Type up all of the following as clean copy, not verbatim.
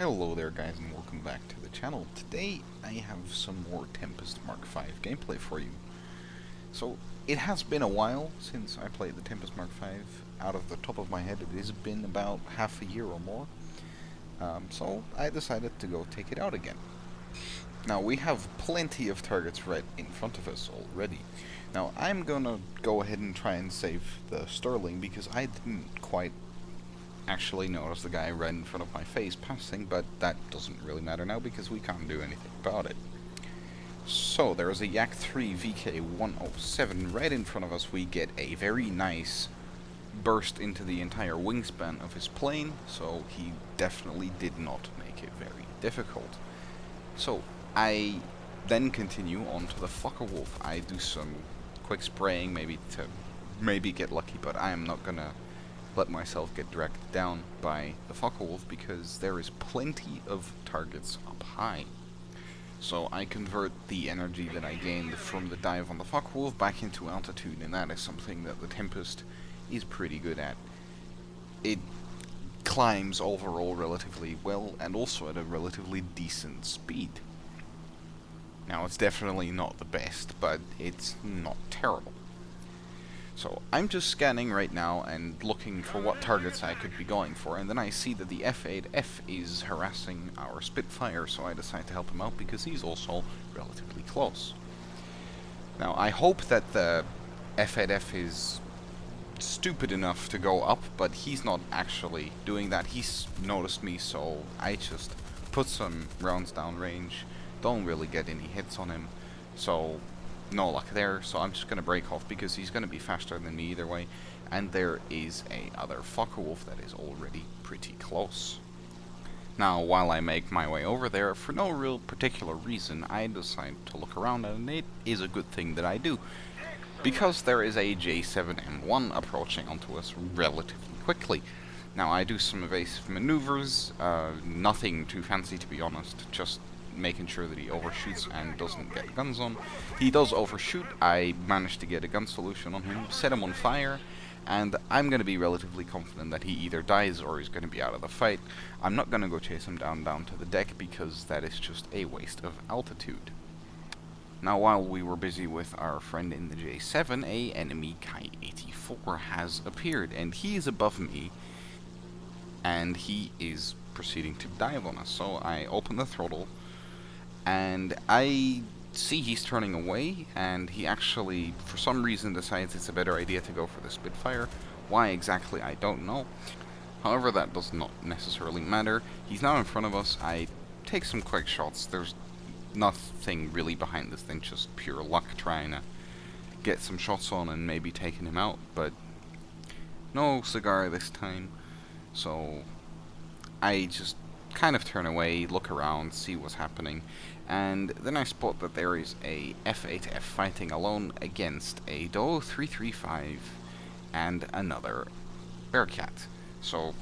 Hello there guys and welcome back to the channel. Today I have some more Tempest Mk.V gameplay for you. So it has been a while since I played the Tempest Mk.V. Out of the top of my head it has been about half a year or more. So I decided to go take it out again. Now we have plenty of targets right in front of us already. Now I'm gonna go ahead and try and save the Sterling because I didn't quite actually notice the guy right in front of my face passing, but that doesn't really matter now because we can't do anything about it. So there is a Yak-3 VK107 right in front of us. We get a very nice burst into the entire wingspan of his plane, so he definitely did not make it very difficult. So I then continue on to the Focke-Wulf. I do some quick spraying maybe get lucky, but I am not gonna let myself get dragged down by the Focke-Wulf because there is plenty of targets up high. So I convert the energy that I gained from the dive on the Focke-Wulf back into altitude, and that is something that the Tempest is pretty good at. It climbs overall relatively well and also at a relatively decent speed. Now it's definitely not the best, but it's not terrible. So I'm just scanning right now and looking for what targets I could be going for, and then I see that the F8F is harassing our Spitfire, so I decide to help him out because he's also relatively close. Now I hope that the F8F is stupid enough to go up, but he's not actually doing that. He's noticed me, so I just put some rounds down range, don't really get any hits on him, so no luck there, so I'm just going to break off because he's going to be faster than me either way, and there is a other Focke-Wulf that is already pretty close. Now, while I make my way over there, for no real particular reason, I decide to look around, and it is a good thing that I do, because there is a J7M1 approaching onto us relatively quickly. Now, I do some evasive maneuvers, nothing too fancy to be honest, just making sure that he overshoots and doesn't get guns on. He does overshoot. I managed to get a gun solution on him, set him on fire, and I'm going to be relatively confident that he either dies or he's going to be out of the fight. I'm not going to go chase him down to the deck because that is just a waste of altitude. Now while we were busy with our friend in the J7, a enemy Ki-84 has appeared, and he is above me, and he is proceeding to dive on us. So I open the throttle, and I see he's turning away, and he actually, for some reason, decides it's a better idea to go for the Spitfire. Why exactly, I don't know. However, that does not necessarily matter. He's now in front of us. I take some quick shots. There's nothing really behind this thing, just pure luck trying to get some shots on and maybe taking him out, but no cigar this time. So I just kind of turn away, look around, see what's happening, and then I spot that there is a F8F fighting alone against a DO 335 and another Bearcat. So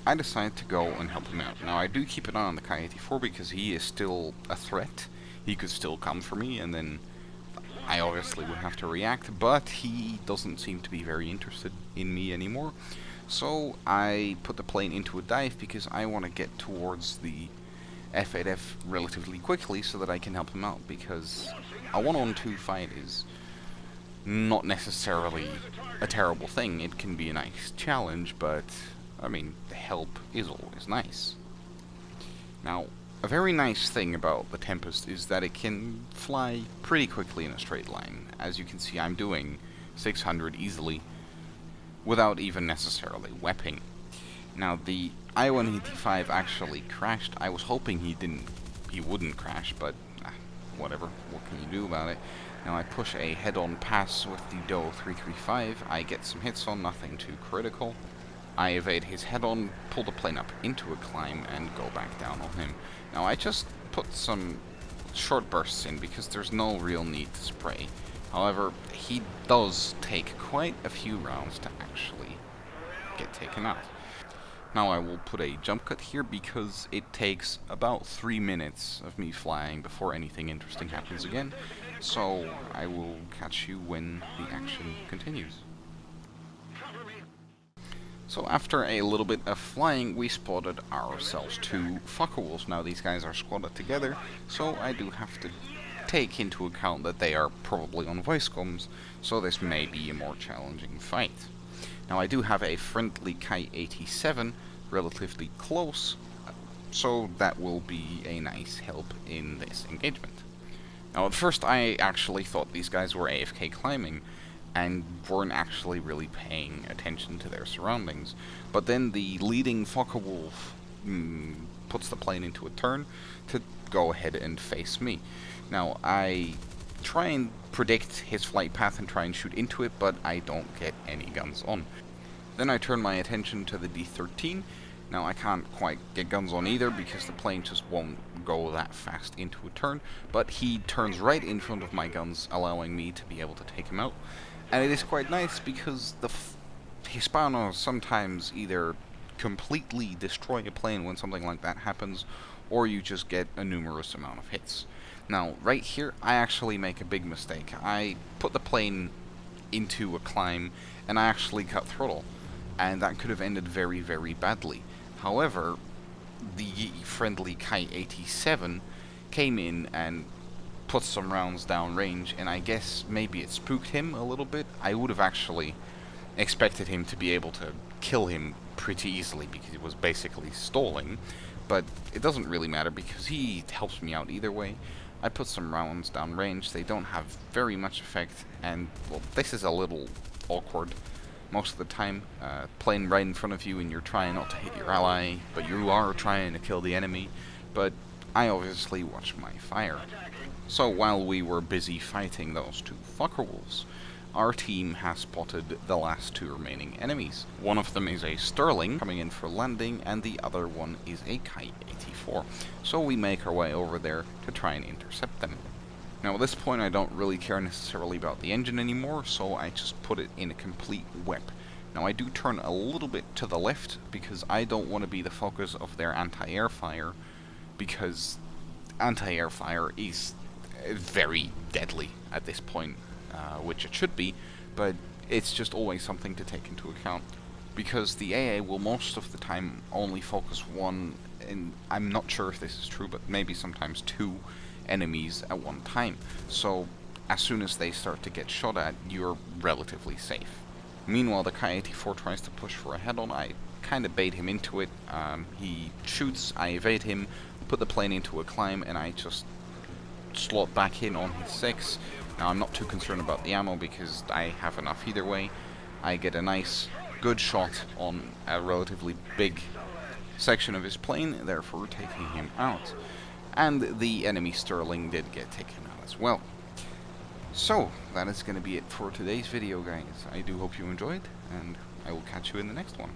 I decide to go and help him out. Now I do keep an eye on the Ki-84 because he is still a threat. He could still come for me, and then I obviously would have to react, but he doesn't seem to be very interested in me anymore. So I put the plane into a dive because I want to get towards the F8F relatively quickly so that I can help him out, because a one-on-two fight is not necessarily a terrible thing. It can be a nice challenge, but I mean, the help is always nice. Now, a very nice thing about the Tempest is that it can fly pretty quickly in a straight line. As you can see, I'm doing 600 easily, without even necessarily wepping. Now the I-185 actually crashed. I was hoping he wouldn't crash, but whatever, what can you do about it? Now I push a head-on pass with the DO 335, I get some hits on, nothing too critical. I evade his head-on, pull the plane up into a climb, and go back down on him. Now I just put some short bursts in because there's no real need to spray. However, he does take quite a few rounds to actually get taken out. Now I will put a jump cut here because it takes about 3 minutes of me flying before anything interesting happens again. So I will catch you when the action continues. So after a little bit of flying, we spotted ourselves two Focke-Wulfs. Now these guys are squatted together, so I do have to take into account that they are probably on voice comms, so this may be a more challenging fight. Now I do have a friendly Ki-87 relatively close, so that will be a nice help in this engagement. Now at first I actually thought these guys were AFK climbing, and weren't actually really paying attention to their surroundings. But then the leading Focke-Wulf puts the plane into a turn to go ahead and face me. Now, I try and predict his flight path and try and shoot into it, but I don't get any guns on. Then I turn my attention to the D13. Now, I can't quite get guns on either because the plane just won't go that fast into a turn, but he turns right in front of my guns, allowing me to be able to take him out. And it is quite nice because the Hispanos sometimes either completely destroy a plane when something like that happens, or you just get a numerous amount of hits. Now, right here, I actually make a big mistake. I put the plane into a climb, and I actually cut throttle, and that could have ended very, very badly. However, the friendly Ki-87 came in and put some rounds down range, and I guess maybe it spooked him a little bit. I would have actually expected him to be able to kill him pretty easily because he was basically stalling, but it doesn't really matter because he helps me out either way. I put some rounds down range. They don't have very much effect, and well, this is a little awkward most of the time. Plane right in front of you and you're trying not to hit your ally, but you are trying to kill the enemy, but I obviously watch my fire. So while we were busy fighting those two Focke-Wulfs, our team has spotted the last two remaining enemies. One of them is a Sterling coming in for landing, and the other one is a Ki-84. So we make our way over there to try and intercept them. Now at this point I don't really care necessarily about the engine anymore, so I just put it in a complete whip. Now I do turn a little bit to the left because I don't want to be the focus of their anti-air fire, because anti-air fire is very deadly at this point, which it should be, but it's just always something to take into account, because the AA will most of the time only focus one, and I'm not sure if this is true, but maybe sometimes two enemies at one time, so as soon as they start to get shot at, you're relatively safe. Meanwhile, the Ki-84 tries to push for a head-on. I kind of bait him into it. He shoots, I evade him, put the plane into a climb, and I just slot back in on his 6. Now I'm not too concerned about the ammo because I have enough either way. I get a nice, good shot on a relatively big section of his plane, therefore taking him out. And the enemy Sterling did get taken out as well. So, that is going to be it for today's video, guys. I do hope you enjoyed, and I will catch you in the next one.